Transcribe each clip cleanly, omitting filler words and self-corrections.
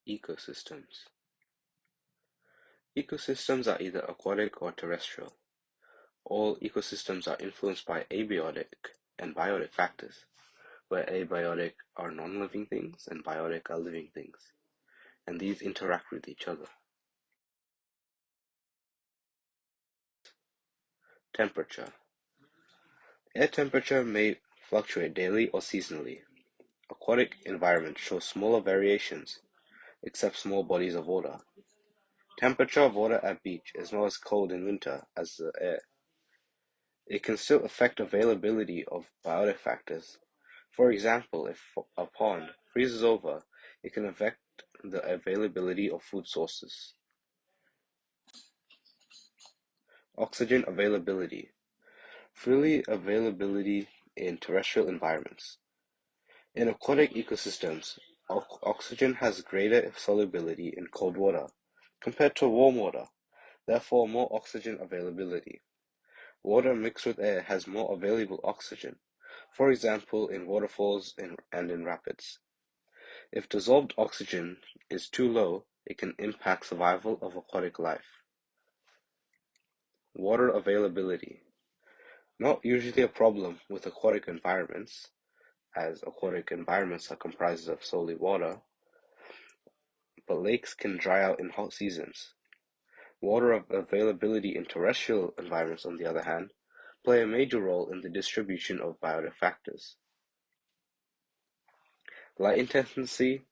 Ecosystems. Ecosystems are either aquatic or terrestrial. All ecosystems are influenced by abiotic and biotic factors, where abiotic are non-living things and biotic are living things, and these interact with each other. Temperature. Air temperature may fluctuate daily or seasonally. Aquatic environments show smaller variations, except small bodies of water. Temperature of water at beach is not as cold in winter as the air. It can still affect availability of biotic factors. For example, if a pond freezes over, it can affect the availability of food sources. Oxygen availability. Freely availability in terrestrial environments. In aquatic ecosystems, oxygen has greater solubility in cold water compared to warm water, therefore more oxygen availability. Water mixed with air has more available oxygen, for example in waterfalls and in rapids. If dissolved oxygen is too low, it can impact survival of aquatic life. Water availability. Not usually a problem with aquatic environments, as aquatic environments are comprised of solely water, but lakes can dry out in hot seasons. Water availability in terrestrial environments, on the other hand, play a major role in the distribution of biotic factors. Light intensity,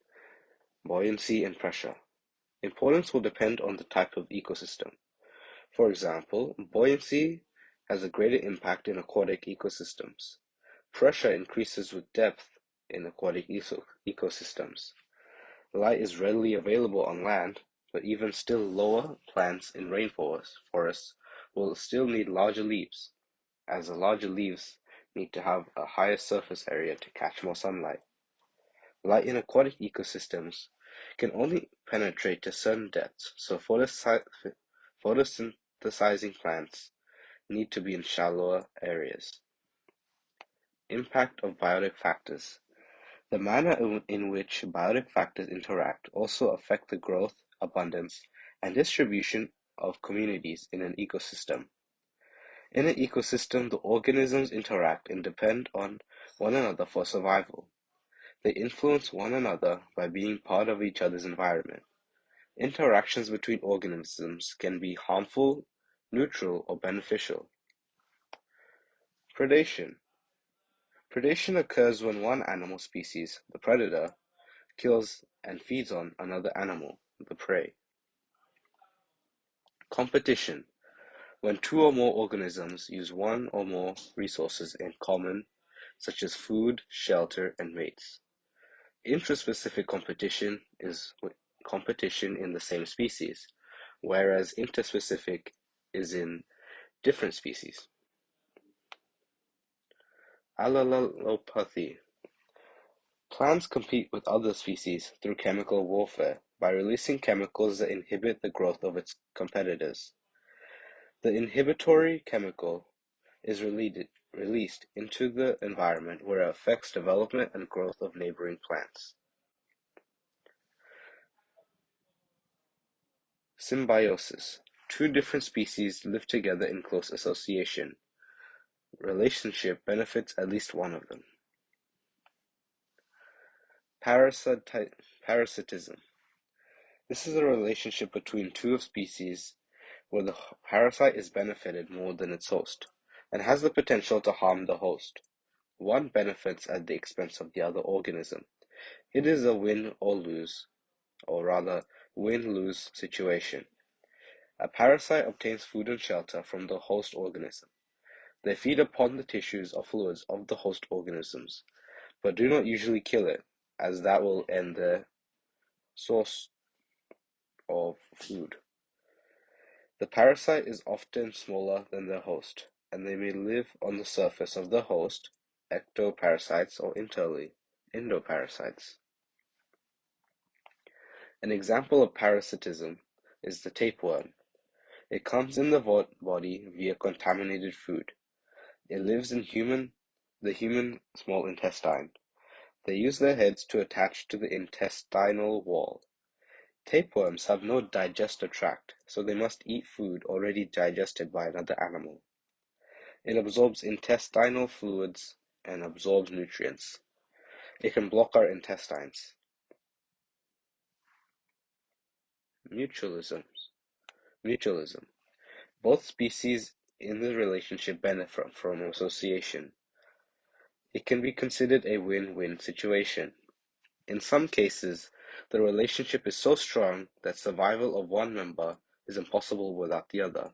buoyancy, and pressure. Importance will depend on the type of ecosystem. For example, buoyancy has a greater impact in aquatic ecosystems. Pressure increases with depth in aquatic ecosystems. Light is readily available on land, but even still lower plants in rainforests will still need larger leaves, as the larger leaves need to have a higher surface area to catch more sunlight. Light in aquatic ecosystems can only penetrate to certain depths, so photosynthesizing plants need to be in shallower areas. Impact of biotic factors. The manner in which biotic factors interact also affect the growth, abundance, and distribution of communities in an ecosystem. In an ecosystem, the organisms interact and depend on one another for survival. They influence one another by being part of each other's environment. Interactions between organisms can be harmful, neutral, or beneficial. Predation. Predation occurs when one animal species, the predator, kills and feeds on another animal, the prey. Competition. When two or more organisms use one or more resources in common, such as food, shelter, and mates. Intraspecific competition is competition in the same species, whereas interspecific is in different species. Allelopathy. Plants compete with other species through chemical warfare by releasing chemicals that inhibit the growth of its competitors. The inhibitory chemical is released into the environment where it affects development and growth of neighboring plants. Symbiosis. Two different species live together in close association. Relationship benefits at least one of them. Parasitism. This is a relationship between two species where the parasite is benefited more than its host, and has the potential to harm the host. One benefits at the expense of the other organism. It is a win or lose, or rather win-lose situation. A parasite obtains food and shelter from the host organism. They feed upon the tissues or fluids of the host organisms, but do not usually kill it, as that will end their source of food. The parasite is often smaller than their host, and they may live on the surface of the host, ectoparasites, or internally, endoparasites. An example of parasitism is the tapeworm. It comes in the body via contaminated food. It lives in the human small intestine. They use their heads to attach to the intestinal wall. Tapeworms have no digestive tract, so they must eat food already digested by another animal. It absorbs intestinal fluids and absorbs nutrients. It can block our intestines. Mutualism. Mutualism. Both species in the relationship benefit from association. It can be considered a win-win situation. In some cases, the relationship is so strong that survival of one member is impossible without the other.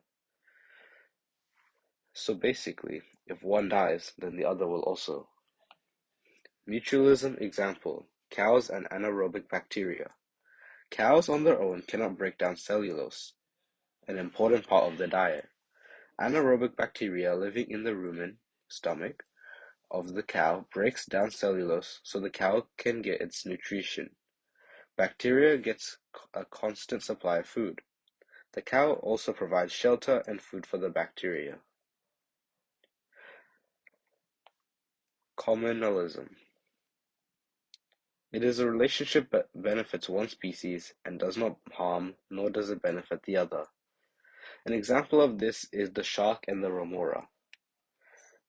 So basically, if one dies, then the other will also. Mutualism example: cows and anaerobic bacteria. Cows on their own cannot break down cellulose, an important part of their diet. Anaerobic bacteria living in the rumen stomach of the cow breaks down cellulose so the cow can get its nutrition. Bacteria gets a constant supply of food. The cow also provides shelter and food for the bacteria. Communalism. It is a relationship that benefits one species and does not harm nor does it benefit the other. An example of this is the shark and the remora.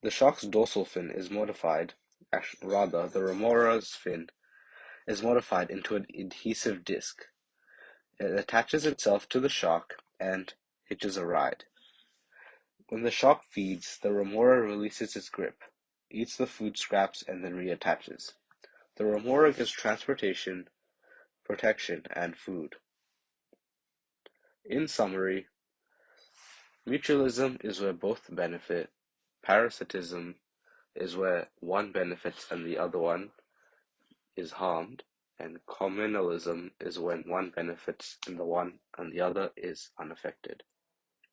The shark's dorsal fin is modified, rather, the remora's fin is modified into an adhesive disc. It attaches itself to the shark and hitches a ride. When the shark feeds, the remora releases its grip, eats the food scraps, and then reattaches. The remora gives transportation, protection, and food. In summary, mutualism is where both benefit, parasitism is where one benefits and the other one is harmed, and communalism is when one benefits and the other is unaffected.